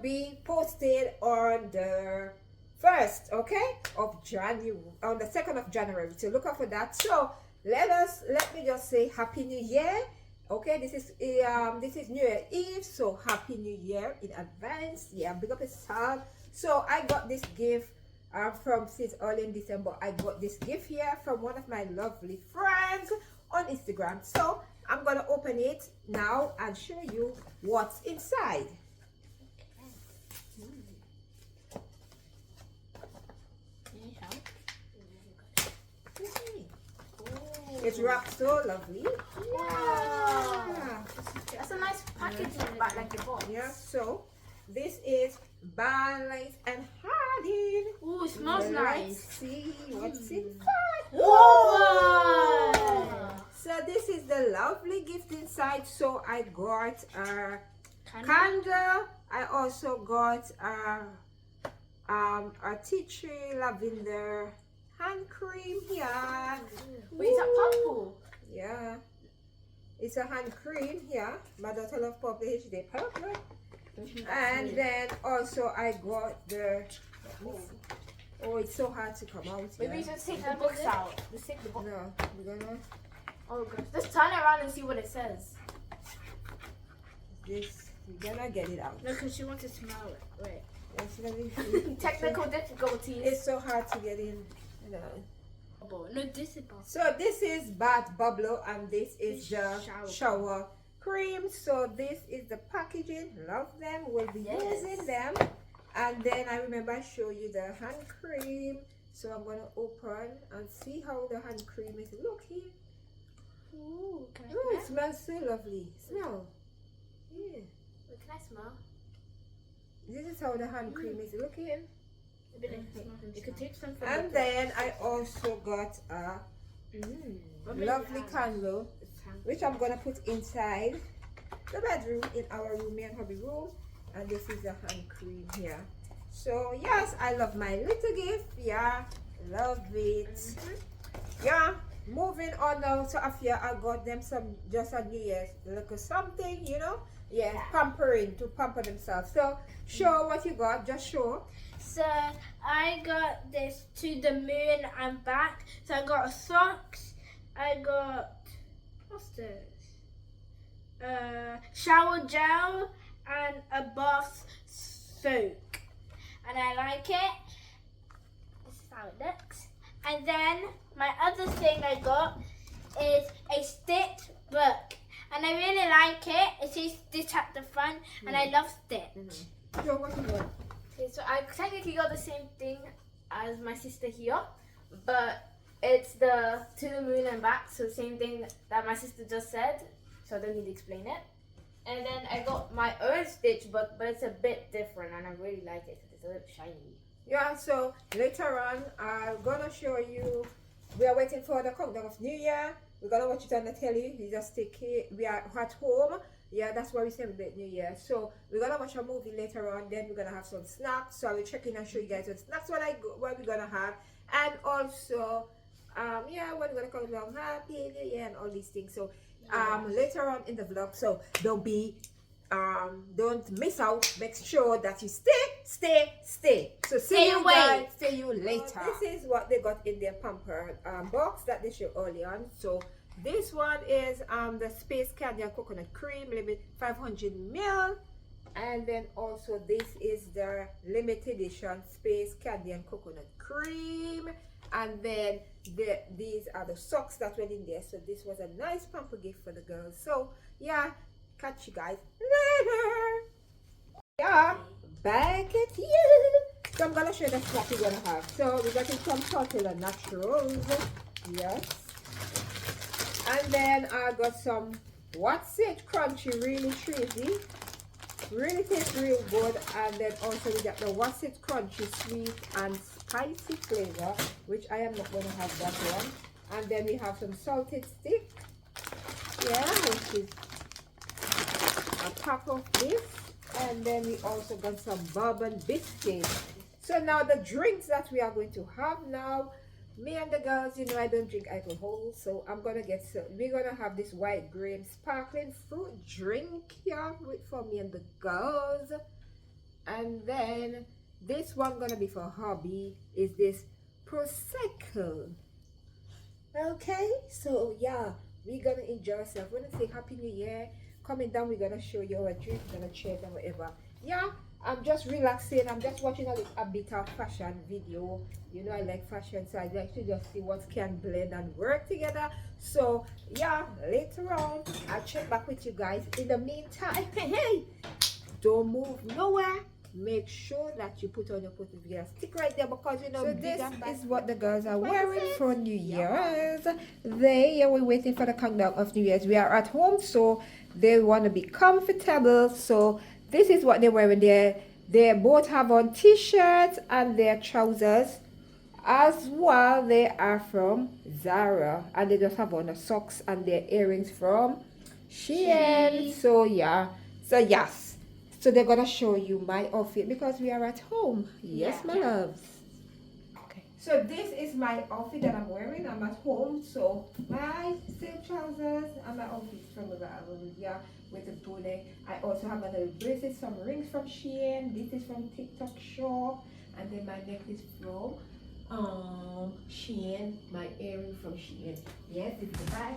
be posted on the 1st, okay, of January, on the 2nd of January. So look out for that. So let me just say Happy New Year. Okay, this is New Year Eve, so Happy New Year in advance. Yeah, big up yourself. So I got this gift from since early in December. I got this gift here from one of my lovely friends on Instagram. So I'm gonna open it now and show you what's inside. It's wrapped so lovely. Wow. That's a nice packaging back like the box. Yeah, so this is Barnes and Harding. Ooh, it smells Let's nice. see what's inside. Wow. So this is the lovely gift inside. So I got a candle. I also got a tea tree lavender hand cream here. Wait, is that purple? Yeah, it's a hand cream here. My daughter love purple HD purple. And then also I got the, oh, it's so hard to come out. Maybe you Yeah. should take the books out. Just take the book. No, we're gonna Oh gosh. Just turn it around and see what it says. we're gonna get it out. No, because she wants to smell it. Wait. Yes, let me- Technical difficulties. It's so hard to get in. You know. No, this is bubble. So this is Bath Bubbler and this is the shower cream. So this is the packaging. Love them. We'll be using them. And then I remember I show you the hand cream. So I'm gonna open and see how the hand cream is looking. Ooh, can I Oh, it smell? smells so lovely. Smell. Yeah. Wait, can I smell? This is how the hand cream is looking. You could take some from And then I also got a lovely candle, which I'm gonna put inside the bedroom in our room, me and hubby room. And this is the hand cream here. So yes, I love my little gift. Yeah, love it. Yeah, moving on now to Afia. I got them some just a New Year's little something, you know. Yeah, pampering to pamper themselves. So show what you got. Just show. So I got this to the moon and back. So I got socks. I got what's this? Shower gel and a bath soak. And I like it. This is how it looks. And then my other thing I got is a Stitch book. And I really like it. It says Stitch at the front and I love Stitch. Show what you got. Okay, so I technically got the same thing as my sister here, but it's the to the moon and back, so same thing that my sister just said, so I don't need to explain it. And then I got my own Stitch book, but it's a bit different and I really like it because it's a little shiny. Yeah, so later on I'm gonna show you. We are waiting for the countdown of New Year. We're gonna watch it on the telly. We just take it. We are at home. Yeah, that's why we celebrate New Year. So we're gonna watch a movie later on. Then we're gonna have some snacks. So I will check in and show you guys what snacks what we're gonna have, and also yeah, we're gonna come along Happy New Year and all these things. So later on in the vlog. So don't miss out. Make sure that you stay. So see you guys. See you later. This is what they got in their pamper box that they showed early on. So this one is the Space Candy and Coconut Cream, limit 500 ml. And then also this is the limited edition Space Candy and Coconut Cream. And then these are the socks that went in there. So this was a nice pamper gift for the girls. So yeah, catch you guys later. Yeah, back at you. So I'm gonna show you the snack we're gonna have. So we got it from Tortilla Naturals. Yes. And then I got some What's It Crunchy, really cheesy. Really tastes real good. And then also we got the What's It Crunchy sweet and spicy flavor, which I am not gonna have that one. And then we have some salted stick. Yeah, which is a pack of this. And then we also got some bourbon biscuits. So now the drinks that we are going to have now, me and the girls, you know, I don't drink alcohol, so I'm gonna get we're gonna have this white grape sparkling fruit drink here for me and the girls. And then this one gonna be for hobby is this Prosecco. Okay, so yeah, we're gonna enjoy ourselves. We're gonna say Happy New Year. Comment down, we're gonna show you our drink, we're gonna check and whatever. Yeah, I'm just relaxing. I'm just watching a bit of fashion video. You know, I like fashion, so I like to just see what can blend and work together. So yeah, later on I'll check back with you guys. In the meantime, hey, don't move nowhere. Make sure that you put on your photo video. Stick right there, because you know. So this is what the girls are wearing for New Year's. We're waiting for the countdown of New Year's. We are at home, so they want to be comfortable. So this is what they're wearing. They both have on t-shirts and their trousers as well. They are from Zara, and they just have on the socks and their earrings from Shein. So yeah, so yes. So they're gonna show you my outfit because we are at home. Yes, my loves. Okay. So this is my outfit that I'm wearing. I'm at home. So my silk trousers and my outfit from with the booty. I also have a little bracelet, some rings from Shein. This is from TikTok Shop, and then my necklace from Shein. My earring from Shein. Yes, this is the bag.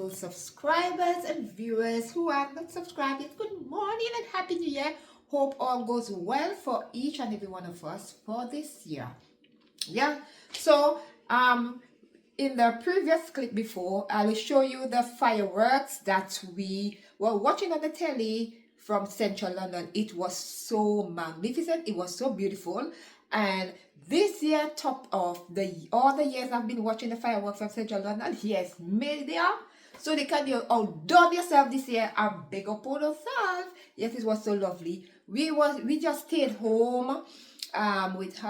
beautiful subscribers and viewers who are not subscribed yet. Good morning and Happy New Year. Hope all goes well for each and every one of us for this year. Yeah, so in the previous clip before, I will show you the fireworks that we were watching on the telly from Central London. It was so magnificent. It was so beautiful. And this year, top of all the years I've been watching the fireworks from Central London, yes, media. So they can you outdone yourself this year and big up on yourself. Yes, it was so lovely. We just stayed home with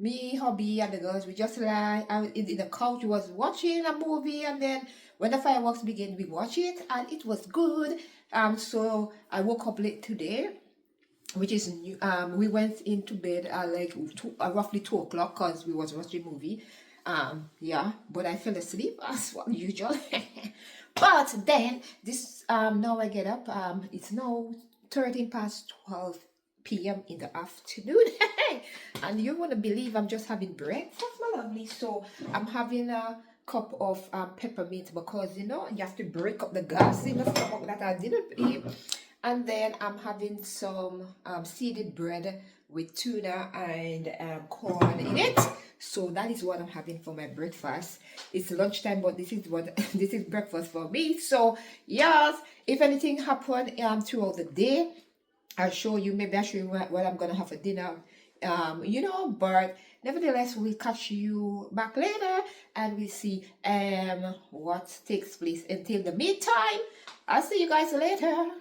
me, hubby, and the girls. We just like in the couch. We was watching a movie, and then when the fireworks began, we watched it, and it was good. So I woke up late today, which is new. We went into bed at like roughly 2 o'clock because we was watching movie. Yeah, but I fell asleep as usual. But then this now I get up. It's now 13 past 12 p.m. in the afternoon. And you wouldn't believe I'm just having breakfast, my lovely. So I'm having a cup of peppermint because you have to break up the gas in the stomach that I didn't eat. And then I'm having some seeded bread with tuna and corn in it. So that is what I'm having for my breakfast. It's lunchtime, but this is breakfast for me. So yes, if anything happen throughout the day, I'll show you. Maybe I'll show you what I'm gonna have for dinner. But nevertheless, we'll catch you back later and we'll see what takes place. Until the meantime, I'll see you guys later.